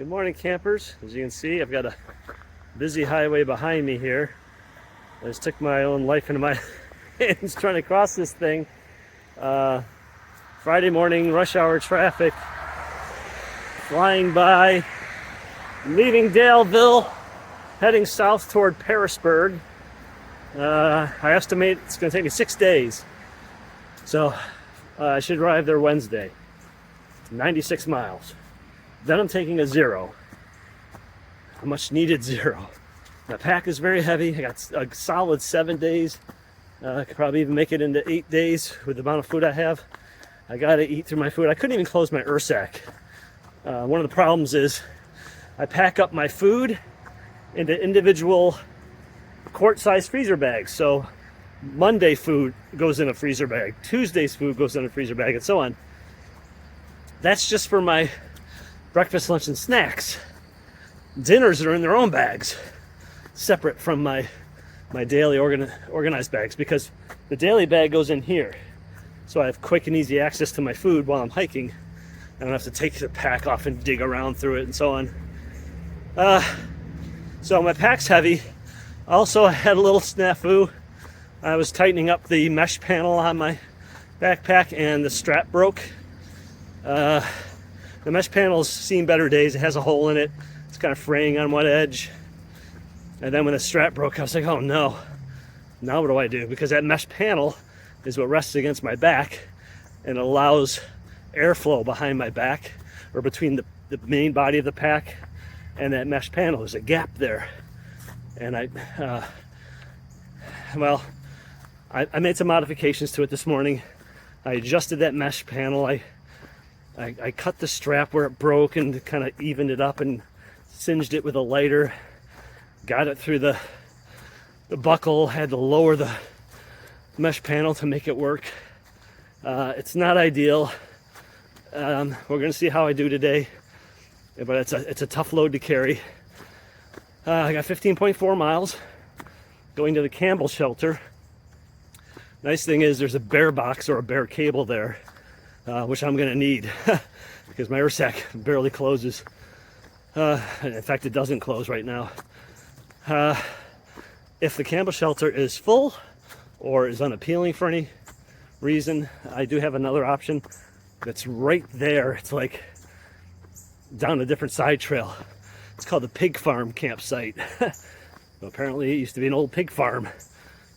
Good morning, campers. As you can see, I've got a busy highway behind me here. I just took my own life into my hands trying to cross this thing. Friday morning, rush hour traffic, flying by, leaving Daleville, heading south toward Parisburg. I estimate it's going to take me 6 days. So I should arrive there Wednesday. 96 miles. Then I'm taking a zero. A much needed zero. My pack is very heavy. I got a solid 7 days. I could probably even make it into 8 days with the amount of food I have. I gotta eat through my food. I couldn't even close my Ursack. One of the problems is I pack up my food into individual quart-sized freezer bags. So Monday food goes in a freezer bag, Tuesday's food goes in a freezer bag, and so on. That's just for my breakfast, lunch, and snacks. Dinners are in their own bags, separate from my daily organized bags, because the daily bag goes in here. So I have quick and easy access to my food while I'm hiking. I don't have to take the pack off and dig around through it and so on. So my pack's heavy. Also, I had a little snafu. I was tightening up the mesh panel on my backpack and the strap broke. The mesh panel's seen better days. It has a hole in it. It's kind of fraying on one edge. And then when the strap broke, I was like, oh no. Now what do I do? Because that mesh panel is what rests against my back and allows airflow behind my back, or between the main body of the pack and that mesh panel. There's a gap there. And I made some modifications to it this morning. I adjusted that mesh panel. I cut the strap where it broke and kind of evened it up and singed it with a lighter. Got it through the buckle. Had to lower the mesh panel to make it work. It's not ideal. We're going to see how I do today, but it's a tough load to carry. I got 15.4 miles going to the Campbell shelter. Nice thing is there's a bear box or a bear cable there, which I'm going to need because my Ursack barely closes. In fact, it doesn't close right now. If the Campbell shelter is full or is unappealing for any reason, I do have another option that's right there. It's like down a different side trail. It's called the Pig Farm campsite. Apparently it used to be an old pig farm,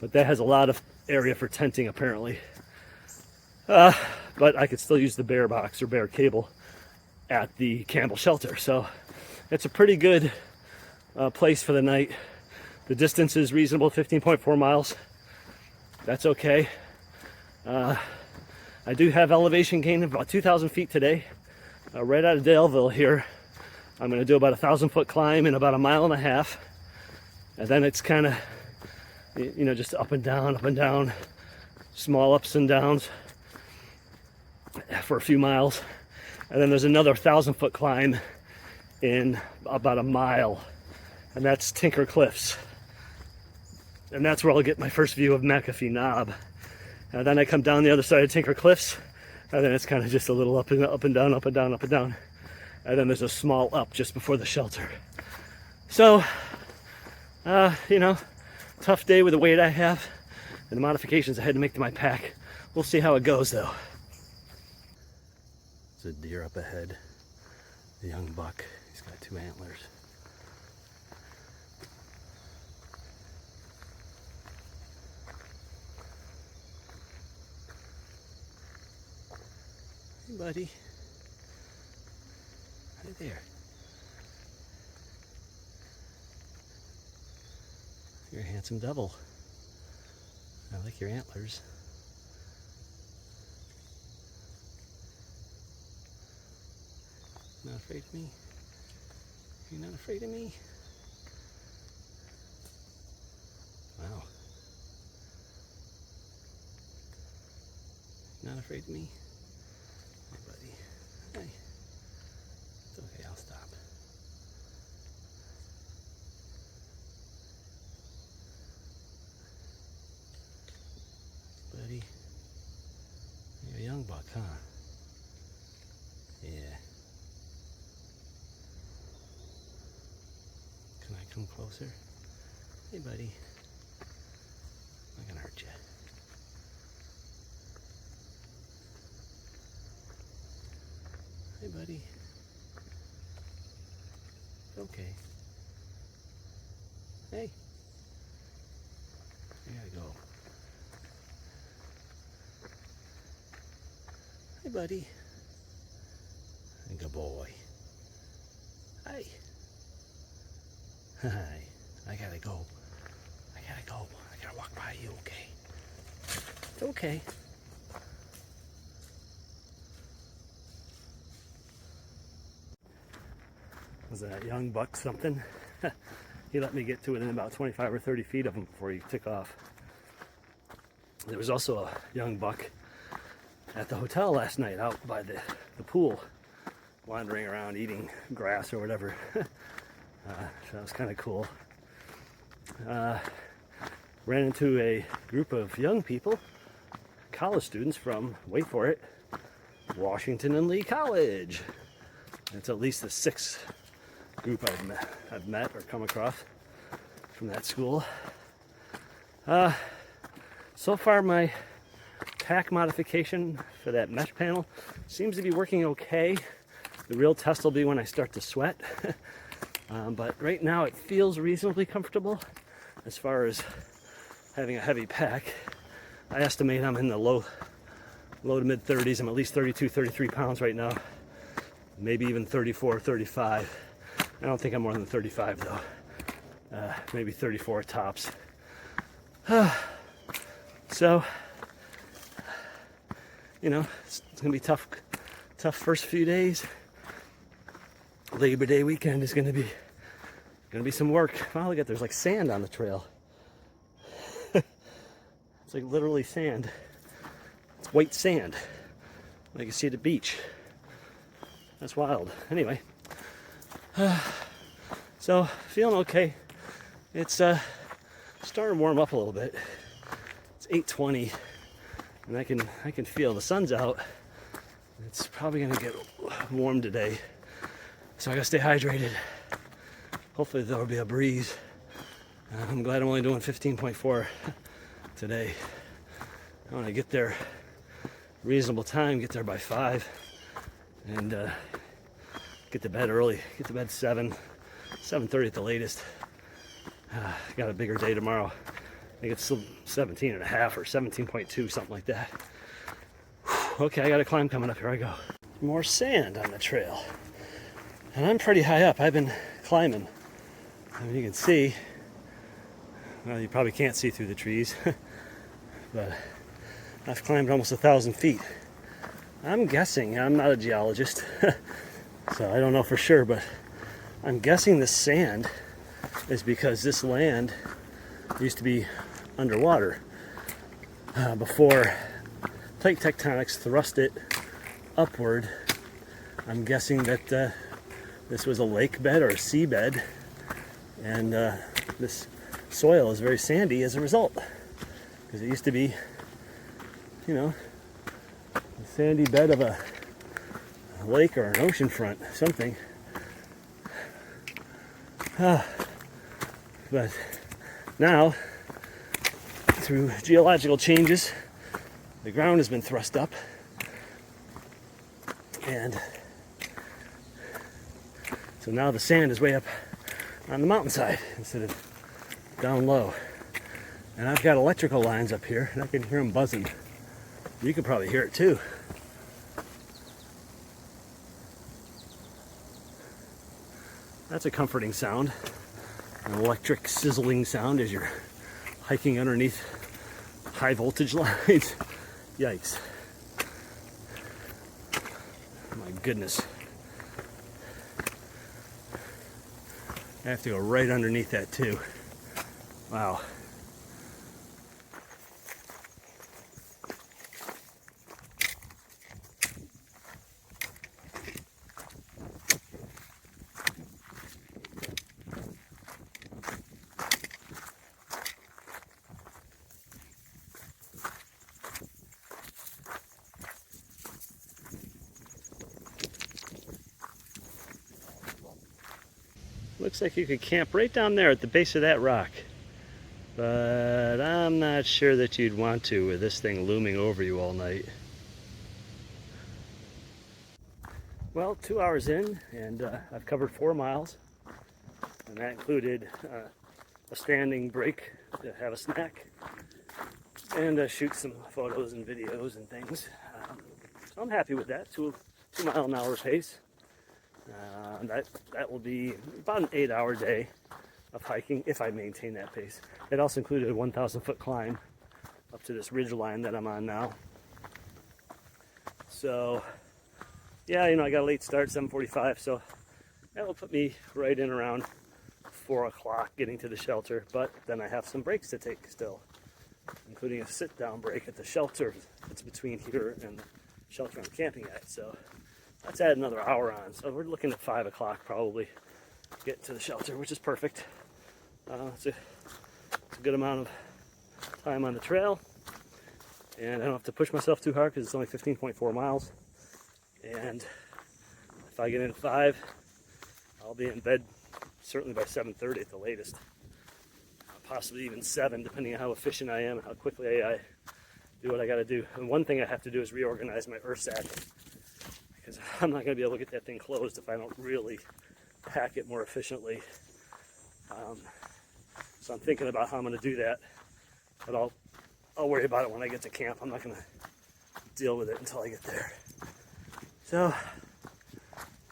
but that has a lot of area for tenting apparently. But I could still use the bear box or bear cable at the Campbell shelter. So it's a pretty good place for the night. The distance is reasonable, 15.4 miles. That's okay. I do have elevation gain of about 2,000 feet today. Right out of Daleville here. I'm going to do about a 1,000-foot climb in about a mile and a half. And then it's kind of, just up and down, small ups and downs for a few miles. And then there's another 1,000-foot climb in about a mile. And that's Tinker Cliffs. And that's where I'll get my first view of McAfee Knob. And then I come down the other side of Tinker Cliffs, and then it's kind of just a little up and down, up and down, up and down. And then there's a small up just before the shelter. So, tough day with the weight I have and the modifications I had to make to my pack. We'll see how it goes though. There's a deer up ahead, a young buck. He's got 2 antlers. Hey buddy. Right there. You're a handsome devil. I like your antlers. Not afraid of me? You're not afraid of me? Wow. Not afraid of me? Hey buddy. Hey. It's okay, I'll stop. Buddy. You're a young buck, huh? Yeah. Come closer. Hey, buddy. I'm not gonna hurt you. Hey, buddy. Okay. Hey. I gotta go. Hey, buddy. Good boy. Hi. Hi. I gotta go. I gotta walk by you, okay? It's okay. Was that young buck something? He let me get to within about 25 or 30 feet of him before he took off. There was also a young buck at the hotel last night out by the pool, wandering around eating grass or whatever. So that was kind of cool. Ran into a group of young people, college students from, wait for it, Washington and Lee College. It's at least the sixth group I've met or come across from that school. So far my pack modification for that mesh panel seems to be working okay. The real test will be when I start to sweat. But right now it feels reasonably comfortable as far as having a heavy pack. I estimate I'm in the low to mid 30s. I'm at least 32, 33 pounds right now. Maybe even 34, 35. I don't think I'm more than 35 though. Maybe 34 tops. So, you know, it's gonna be tough first few days. Labor Day weekend is gonna be some work. Wow, look at, there's like sand on the trail. It's like literally sand. It's white sand. Like you see at the beach. That's wild. Anyway, so feeling okay. It's starting to warm up a little bit. It's 8:20, and I can feel the sun's out. It's probably gonna get warm today, so I gotta stay hydrated. Hopefully there'll be a breeze. I'm glad I'm only doing 15.4 today. I want to get there reasonable time, get there by 5, and get to bed early. Get to bed 7:30 at the latest. Got a bigger day tomorrow. I think it's 17.5 or 17.2, something like that. Okay, I got a climb coming up. Here I go. More sand on the trail. And I'm pretty high up. I've been climbing. I mean, you can see, well, you probably can't see through the trees, but I've climbed almost 1,000 feet. I'm guessing, I'm not a geologist, so I don't know for sure, but I'm guessing the sand is because this land used to be underwater before plate tectonics thrust it upward. I'm guessing that this was a lake bed or a seabed, and this soil is very sandy as a result, because it used to be, you know, a sandy bed of a lake or an ocean front, something. But now, through geological changes, the ground has been thrust up, and so now the sand is way up on the mountainside instead of down low. And I've got electrical lines up here, and I can hear them buzzing. You can probably hear it too. That's a comforting sound. An electric sizzling sound as you're hiking underneath high voltage lines. Yikes. My goodness. I have to go right underneath that too. Wow. Looks like you could camp right down there at the base of that rock. But I'm not sure that you'd want to with this thing looming over you all night. Well, 2 hours in, and I've covered 4 miles. And that included a standing break to have a snack and shoot some photos and videos and things. So I'm happy with that, 2 mile an hour pace. That will be about an 8-hour day of hiking if I maintain that pace. It also included a 1,000-foot climb up to this ridge line that I'm on now. So yeah, you know, I got a late start, 7:45, so that will put me right in around 4 o'clock getting to the shelter, but then I have some breaks to take still, including a sit-down break at the shelter that's between here and the shelter I'm camping at. So let's add another hour on. So we're looking at 5 o'clock probably get to the shelter, which is perfect. It's a good amount of time on the trail, and I don't have to push myself too hard because it's only 15.4 miles. And if I get in at 5, I'll be in bed certainly by 7:30 at the latest, possibly even 7, depending on how efficient I am and how quickly I do what I got to do. And one thing I have to do is reorganize my earth sack, because I'm not going to be able to get that thing closed if I don't really pack it more efficiently. So I'm thinking about how I'm going to do that, but I'll worry about it when I get to camp. I'm not going to deal with it until I get there. So,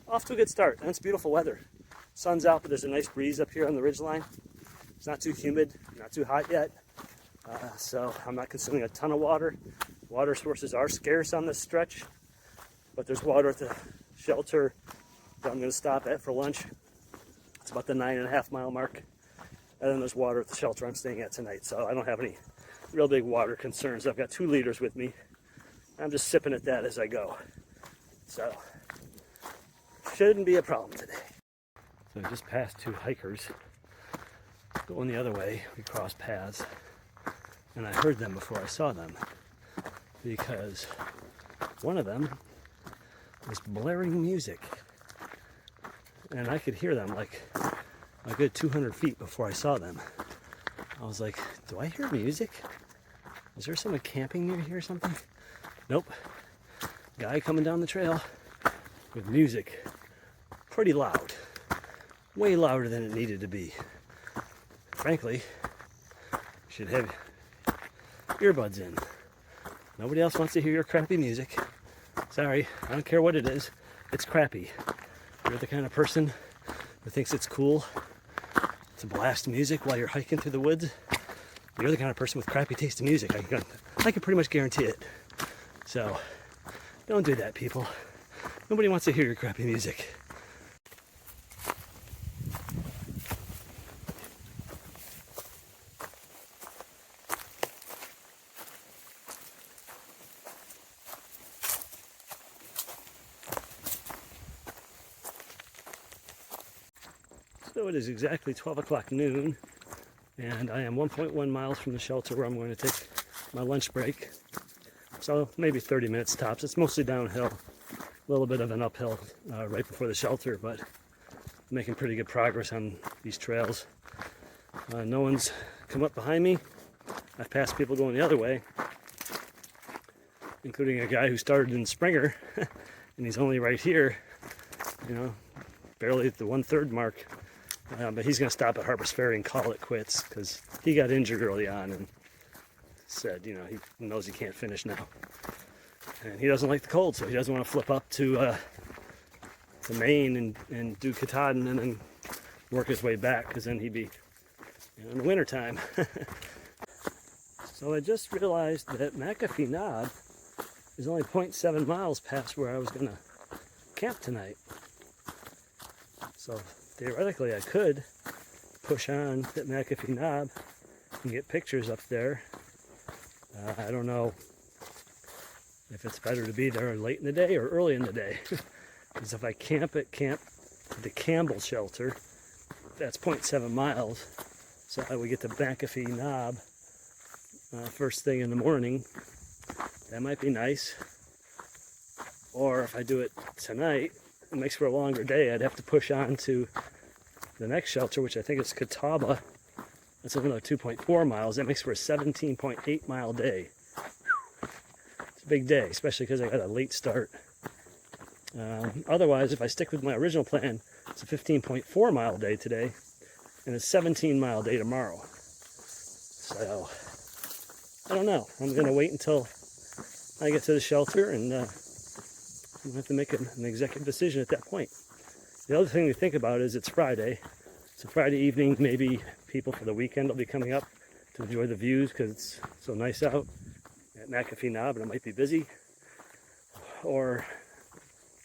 off to a good start, and it's beautiful weather. Sun's out, but there's a nice breeze up here on the ridgeline. It's not too humid, not too hot yet, so I'm not consuming a ton of water. Water sources are scarce on this stretch, but there's water at the shelter that I'm going to stop at for lunch. It's about the 9.5 mile mark, and then there's water at the shelter I'm staying at tonight, so I don't have any real big water concerns. I've got 2 liters with me. I'm just sipping at that as I go. So, shouldn't be a problem today. So I just passed 2 hikers going the other way. We crossed paths, and I heard them before I saw them, because one of them was blaring music, and I could hear them like a good 200 feet before I saw them. I was like, do I hear music? Is there someone camping near here or something? Nope. Guy coming down the trail with music pretty loud, way louder than it needed to be. Frankly, you should have earbuds in. Nobody else wants to hear your crappy music. Sorry, I don't care what it is, it's crappy. You're the kind of person who thinks it's cool to blast music while you're hiking through the woods. You're the kind of person with crappy taste in music. I can pretty much guarantee it. So, don't do that, people. Nobody wants to hear your crappy music. So it is exactly 12 o'clock noon, and I am 1.1 miles from the shelter where I'm going to take my lunch break. So maybe 30 minutes tops. It's mostly downhill, a little bit of an uphill right before the shelter, but making pretty good progress on these trails. No one's come up behind me. I've passed people going the other way, including a guy who started in Springer, and he's only right here, you know, barely at the 1/3 mark. But he's going to stop at Harper's Ferry and call it quits, because he got injured early on and said, you know, he knows he can't finish now. And he doesn't like the cold, so he doesn't want to flip up to Maine and do Katahdin and then work his way back, because then he'd be, you know, in the wintertime. So I just realized that McAfee Knob is only 0.7 miles past where I was going to camp tonight. So theoretically I could push on at McAfee Knob and get pictures up there. I don't know if it's better to be there late in the day or early in the day. Because if I camp at the Campbell shelter, that's 0.7 miles. So I would get to McAfee Knob first thing in the morning. That might be nice. Or if I do it tonight, it makes for a longer day. I'd have to push on to the next shelter, which I think is Catawba. That's another 2.4 miles. That makes for a 17.8 mile day. It's a big day, especially because I got a late start. Otherwise, if I stick with my original plan, it's a 15.4 mile day today and a 17 mile day tomorrow. So, I don't know. I'm going to wait until I get to the shelter, and I'll have to make an executive decision at that point. The other thing to think about is it's Friday. So Friday evening, maybe people for the weekend will be coming up to enjoy the views because it's so nice out at McAfee Knob and it might be busy. Or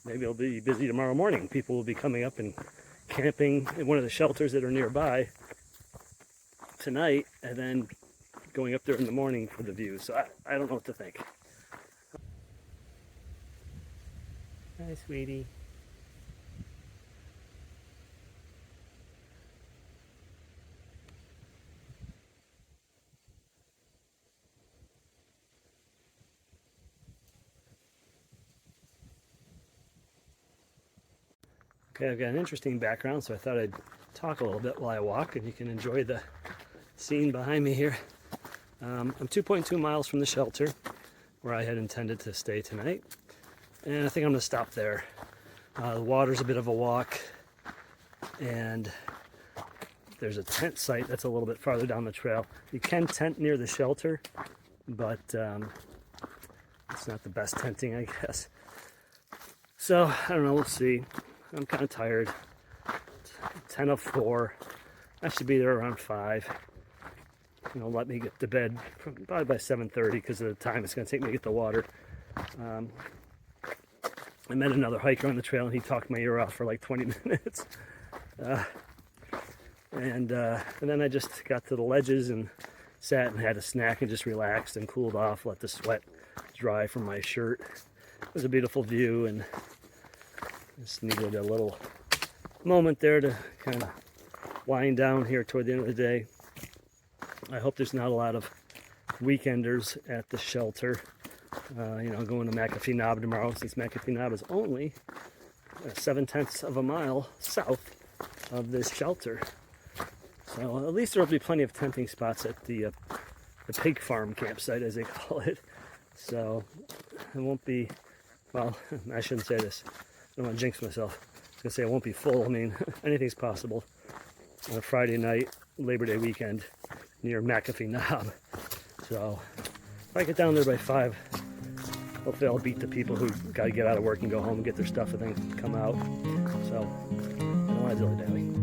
maybe it'll be busy tomorrow morning. People will be coming up and camping in one of the shelters that are nearby tonight and then going up there in the morning for the views. So I don't know what to think. Hi, sweetie. Okay, I've got an interesting background, so I thought I'd talk a little bit while I walk, and you can enjoy the scene behind me here. I'm 2.2 miles from the shelter where I had intended to stay tonight, and I think I'm going to stop there. The water's a bit of a walk, and there's a tent site that's a little bit farther down the trail. You can tent near the shelter, but it's not the best tenting, I guess. So, I don't know, we'll see. I'm kind of tired. 10:04. I should be there around 5. You know, let me get to bed probably by 7:30 because of the time it's going to take me to get the water. I met another hiker on the trail and he talked my ear off for like 20 minutes. And then I just got to the ledges and sat and had a snack and just relaxed and cooled off, let the sweat dry from my shirt. It was a beautiful view, and just needed a little moment there to kind of wind down here toward the end of the day. I hope there's not a lot of weekenders at the shelter. You know, going to McAfee Knob tomorrow, since McAfee Knob is only 7/10 of a mile south of this shelter. So at least there will be plenty of tenting spots at the pig farm campsite, as they call it. So it won't be, well, I shouldn't say this. I don't want to jinx myself. I was going to say it won't be full. I mean, anything's possible on a Friday night, Labor Day weekend, near McAfee Knob. So if I get down there by 5, hopefully I'll beat the people who got to get out of work and go home and get their stuff and then come out. So, I don't want to dilly-dally.